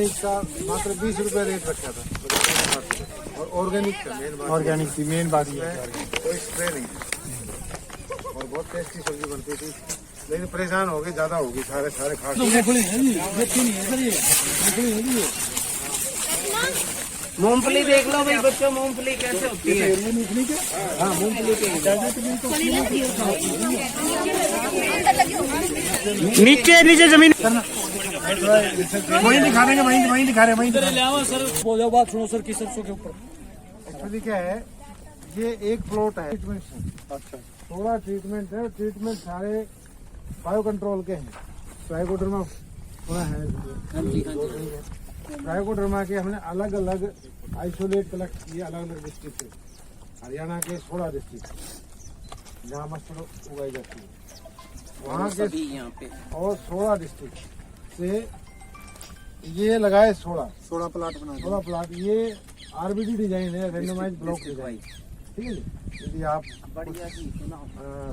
इसका मात्र 20 रुपये रेट रखा था और ऑर्गेनिक का मेन बात, ऑर्गेनिक की मेन बात ये है कोई स्प्रे नहीं है और बहुत टेस्टी सब्जी बनती थी। लेकिन परेशान हो गए, ज्यादा होगी, सारे खा मूंगफली देख लो भाई बच्चों, मूंगफली कैसे होती है। हाँ मूंगफली नीचे नीचे जमीन वही दिखा रहे हैं, वही दिखा रहे हैं। सर बोलो बात सुनो सर की सरसों के ऊपर एक्चुअली क्या है, ये एक प्लॉट है ट्रीटमेंट। अच्छा, थोड़ा ट्रीटमेंट है, ट्रीटमेंट सारे बायो कंट्रोल के हैं। ट्राइकोडर्मा थोड़ा है, ट्राइकोडर्मा के हमने अलग अलग आइसोलेट कलेक्ट किए, अलग अलग डिस्ट्रिक्ट से। हरियाणा के 16 डिस्ट्रिक्ट जहाँ मस्टर्ड उगाई जाती है वहाँ के यहाँ पे, और 16 डिस्ट्रिक्ट से ये लगाए 16 प्लाट बना 16 प्लाट। ये आरबीडी डिजाइन है, रेंडमाइज ब्लॉक डिजाइन, ठीक है जी। यदि आप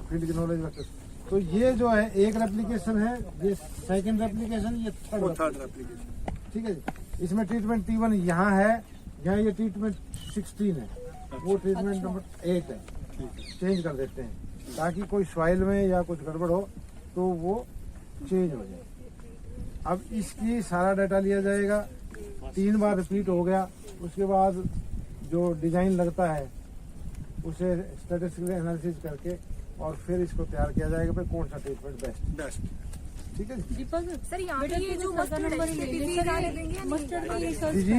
फील्ड की नॉलेज रखते तो ये जो है एक रेप्लिकेशन है, ये सेकंड रेप्लिकेशन, ये थर्ड रेप्लिकेशन, ठीक है जी। इसमें ट्रीटमेंट T1 यहाँ है, यहाँ ये ट्रीटमेंट 16 है, वो ट्रीटमेंट नंबर 8 है। चेंज कर देते हैं ताकि कोई सॉइल में या कुछ गड़बड़ हो तो वो चेंज हो जाए। अब इसकी सारा डाटा लिया जाएगा, 3 बार रिपीट हो गया, उसके बाद जो डिजाइन लगता है उसे स्टैटिस्टिकल एनालिसिस करके और फिर इसको तैयार किया जाएगा भाई कौन सा ट्रीटमेंट बेस्ट, ठीक है जी। दीपक सर यहाँ पे ये जो मस्टर्ड नंबर जी जी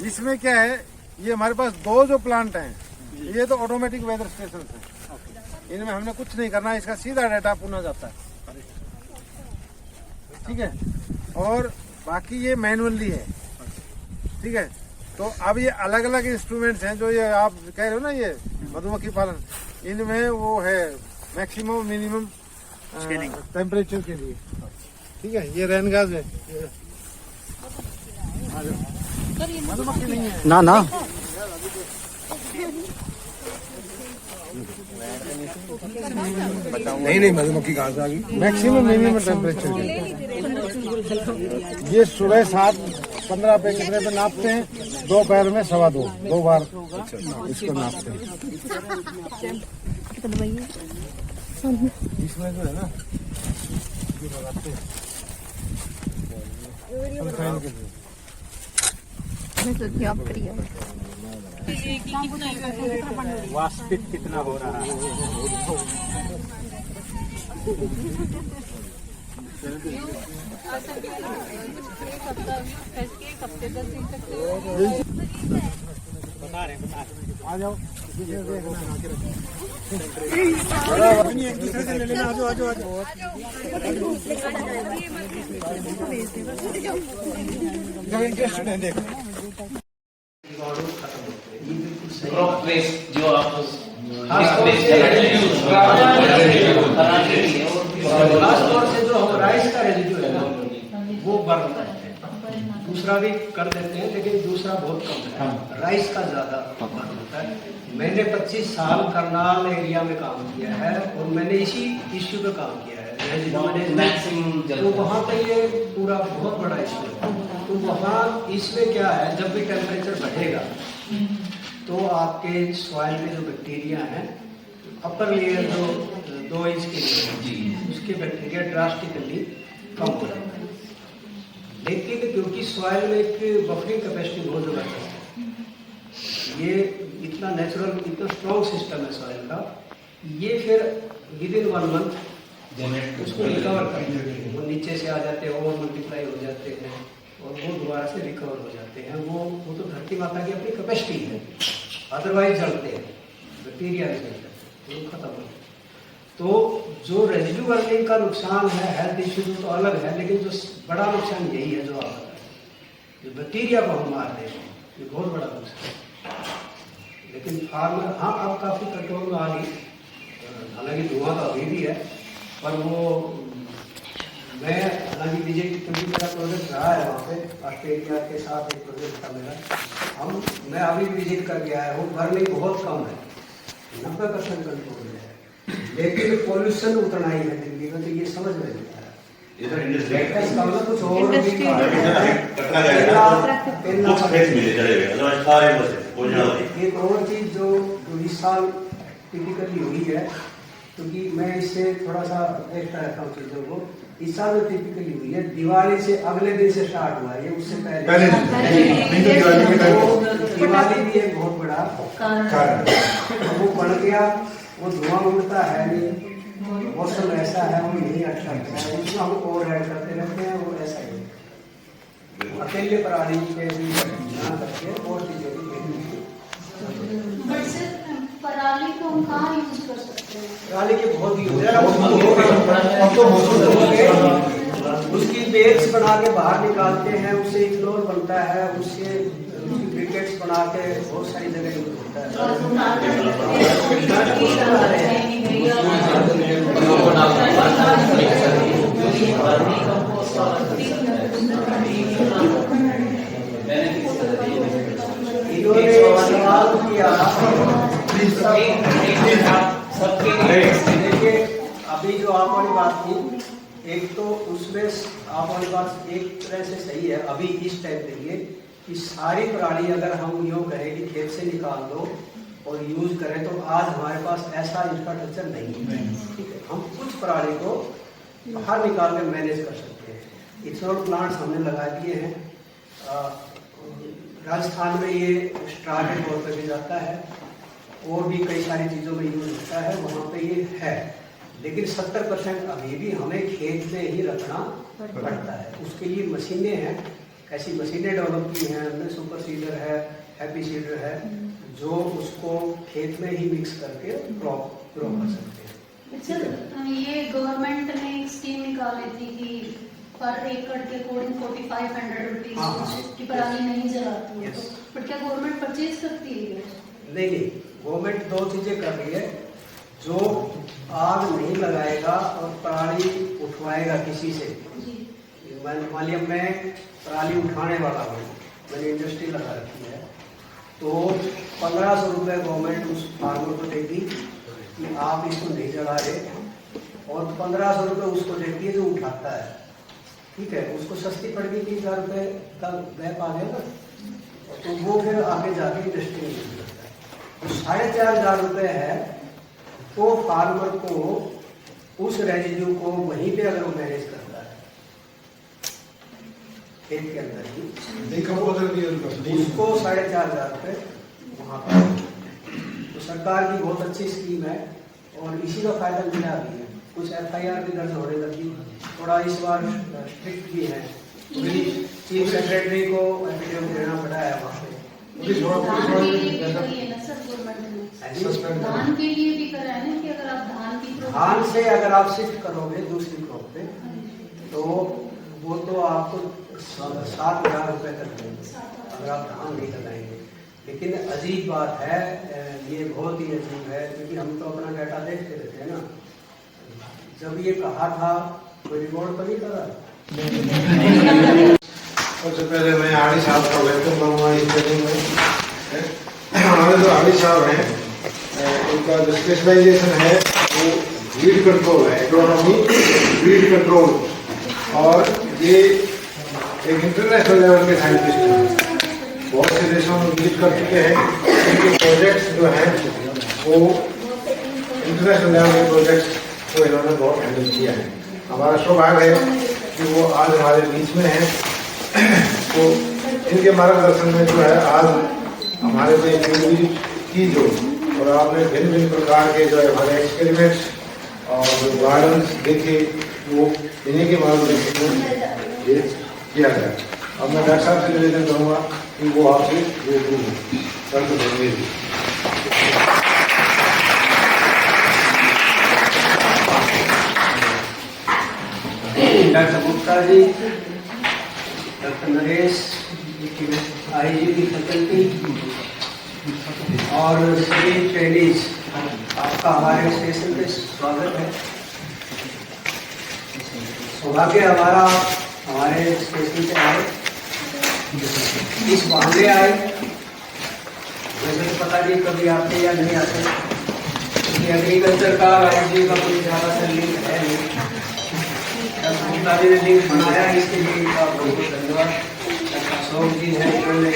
इसमें क्या है, ये हमारे पास 2 जो प्लांट हैं, ये तो ऑटोमेटिक वेदर स्टेशन है, इनमें हमने कुछ नहीं करना है, इसका सीधा डाटा पुनः जाता है, ठीक है। और बाकी ये मैनुअली है, ठीक है। तो अब ये अलग अलग इंस्ट्रूमेंट्स हैं जो ये आप कह रहे हो ना, ये मधुमक्खी पालन, इनमें वो है मैक्सिमम मिनिमम टेम्परेचर के लिए, ठीक है। ये रेन गाज है, मधुमक्खी नहीं है ना नहीं मधुमक्खी कहाँ से आ गई। मैक्सिमम मिनिमम टेम्परेचर, ये सुबह 7:15 पे कितने पे नापते हैं, दोपहर में 2:15, 2 बार इसको नापते हैं। इसमें जो है ना ये लगाते हैं सनशाइन के लिए। वास्तविक कितना हो रहा है। आ जाओ, एक दूसरे से ले लेना, आ जाओ जो इंटरेस्टेड है देखो। क्रॉप वेस्ट जो आप खासतौर से जो हम राइस का रेजिड्यू है ना वो बर्न करते हैं, दूसरा भी कर देते हैं लेकिन दूसरा बहुत कम है, राइस का ज्यादा बर्न होता है। मैंने 25 साल करनाल एरिया में काम किया है और मैंने इसी इश्यू पे काम किया है, मैक्सिमम, तो वहाँ पे ये पूरा बहुत बड़ा इश्यू है। तो वहाँ इसमें क्या है, जब भी टेम्परेचर बढ़ेगा तो आपके सॉइल में जो बैक्टीरिया हैं, अपर लेयर जो 2 इंच के लिए उसके बैक्टीरिया ड्रास्टिकली कम हो जाता है। लेकिन क्योंकि सॉइल में एक बफरिंग कैपेसिटी बहुत ज़्यादा है, ये इतना नेचुरल, इतना स्ट्रॉन्ग सिस्टम है सॉइल का, ये फिर विदिन 1 मंथ उसको रिकवर कर देते हैं, वो नीचे से आ जाते हैं, ओवर मल्टीप्लाई हो जाते हैं और वो दोबारा से रिकवर हो जाते हैं। वो तो धरती माता की अपनी कैपेसिटी है, अदरवाइज जलते हैं, बैक्टीरिया भी जलते हैं, वो खत्म हो। तो जो रेजिड्यू बर्निंग का नुकसान है, हेल्थ इश्यू तो अलग है, लेकिन जो बड़ा नुकसान यही है जो आप बताएं, जो बैक्टीरिया को हम मार देते हैं, ये बहुत बड़ा नुकसान है। लेकिन फार्मर हाँ अब काफ़ी कंट्रोल में आ गई, हालांकि धुआं तो अभी भी है, पर वो मैं हालांकि विजिट, क्योंकि मेरा प्रोजेक्ट रहा है वहाँ पे, ऑस्ट्रेलिया के साथ एक प्रोजेक्ट था मेरा, मैं अभी विजिट करके आया हूँ। बर्निंग बहुत कम है, 90% कंट्रोल है, लेकिन पोल्यूशन उतना ही है दिल्ली में, तो ये समझ में नहीं आ रहा। इधर इंडस्ट्री इसका मतलब कुछ और भी एक और चीज जो इस साल टिपिकली हुई है, क्योंकि मैं इससे थोड़ा सा देखता रहता हूँ चीजों को, इस साल जो टिपिकली हुई है, दिवाली से अगले दिन से स्टार्ट हुआ है, ये उससे पहले दिवाली भी एक बहुत बड़ा कारण, वो बढ़ गया, वो धुआं उड़ता है नहीं, मौसम ऐसा है, वो नहीं अच्छा लगता है, उसमें हम ओवर हेड करते रहते हैं, वो ऐसा ही अकेले पराली पे भी ना करके और चीजों की पराली को हम कहाँ यूज कर सकते हैं? पराली के बहुत यूज है, उसकी बेल्स बना के बाहर निकालते हैं, उससे इथेनॉल बनता है, उससे उसकी ब्रिकेट्स बना के बहुत सारी जगह यूज होता इन्होंने सवाल किया, देखिए अभी जो आप वाली बात की, एक तो उसमें आप वाली बात एक तरह से सही है अभी इस टाइम के लिए, कि सारी पराली अगर हम यूँ कहें कि खेत से निकाल दो और यूज करें, तो आज हमारे पास ऐसा इंफ्रास्ट्रक्चर नहीं है, ठीक है। हम कुछ पराली को बाहर निकाल कर मैनेज कर सकते हैं। इथेनॉल प्लांट्स हमने लगा दिए हैं, राजस्थान में ये स्ट्रा के तौर पर भी जाता है, और भी कई सारी चीज़ों में यूज होता है, वहाँ पे ये है, लेकिन 70% अभी भी हमें खेत में ही रखना पड़ता है। उसके लिए मशीनें हैं, ऐसी मशीनें डेवलप की हैं हमने, सुपर सीडर है, हैप्पी सीडर है, जो उसको खेत में ही मिक्स करके क्रॉप ग्रो कर सकते हैं। सर, ये गवर्नमेंट ने एक स्कीम निकाली थी कि पर एकड़ के अकॉर्डिंग 4500 रुपीज की पराली नहीं जलाती है, तो बट क्या गवर्नमेंट परचेज करती है? नहीं, गवर्नमेंट दो चीजें कर रही है, जो आग नहीं लगाएगा और पराली उठवाएगा किसी से, मान लिया मैं पराली उठाने वाला हूँ, मैंने इंडस्ट्री लगा रखी है, तो 1500 रुपये गवर्नमेंट उस फार्मर को देगी कि आप इसको नहीं जला रहे, और 1500 रुपये उसको देती है जो उठाता है, ठीक है। उसको सस्ती पड़ गई, 30,000 रुपये का गैप आ गया ना, तो वो फिर आगे जाके इंडस्ट्री में यूज करता है। तो 4,500 रुपये है, तो फार्मर को उस रेजिड्यू को वहीं पे अगर वो मैनेज करता है खेत के अंदर ही, उसको 4,500 रुपये वहाँ पर, तो सरकार की बहुत अच्छी स्कीम है, और इसी का फायदा मिला भी है। कुछ FIR भी दर्ज होने लगी, थोड़ा इस बार स्ट्रिक्ट भी है, चीफ सेक्रेटरी को एफिडेविट देना पड़ा है वहाँ पे। धान के लिए भी करा है ना, कि अगर आप धान से अगर आप शिफ्ट करोगे दूसरी क्रॉप पे, तो वो तो आपको 7,000 रुपये तक देंगे अगर आप धान नहीं लगाएंगे। लेकिन अजीब बात है, ये बहुत ही अजीब है, क्योंकि हम तो अपना डाटा देखते रहते हैं ना, जब ये कहा था कोई रिकॉर्ड तो नहीं करा। सबसे पहले मैं आड़ी साहब का वेलकम करूँगा इस मीटिंग में। हमारे जो आड़ी साहब हैं, उनका जो स्पेशलाइजेशन है वो वीड कंट्रोल है, एग्रोनॉमी वीड कंट्रोल, और ये एक इंटरनेशनल लेवल के साइंटिस्ट हैं, बहुत से देशों में विजिट कर चुके हैं। इनके प्रोजेक्ट्स जो हैं वो इंटरनेशनल लेवल के प्रोजेक्ट्स को इन्होंने बहुत हैंडल किया है। हमारा सौभाग्य है कि वो आज हमारे बीच में हैं, तो इनके मार्गदर्शन में जो है आज हमारे को एक विजिट की जो, और आपने भिन्न भिन्न प्रकार के जो है हमारे एक्सपेरिमेंट्स और जो गार्डन्स देखे, वो इन्हीं के मार्गदर्शन में ये किया गया। अब मैं डॉक्टर साहब से निवेदन करूँगा कि वो आपसे रूबरू कर देंगे। Doctor Gupta ji, doctor Naresh, IGP की फैकल्टी और सभी ट्रेनीज, आपका हमारे स्टेशन पे स्वागत है। सौभाग्य हमारा हमारे स्टेशन पे आए, इस बहाने आए। वैसे तो पता नहीं कभी आते या नहीं आते, क्योंकि एग्रीकल्चर का राज्य का कोई ज़्यादा सा लिंक है नहीं। ने लिंक बनाया, इसके लिए इनका बहुत बहुत धन्यवाद। अशोक जी हैं, इन्होंने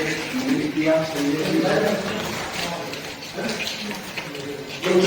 किया, संजय जी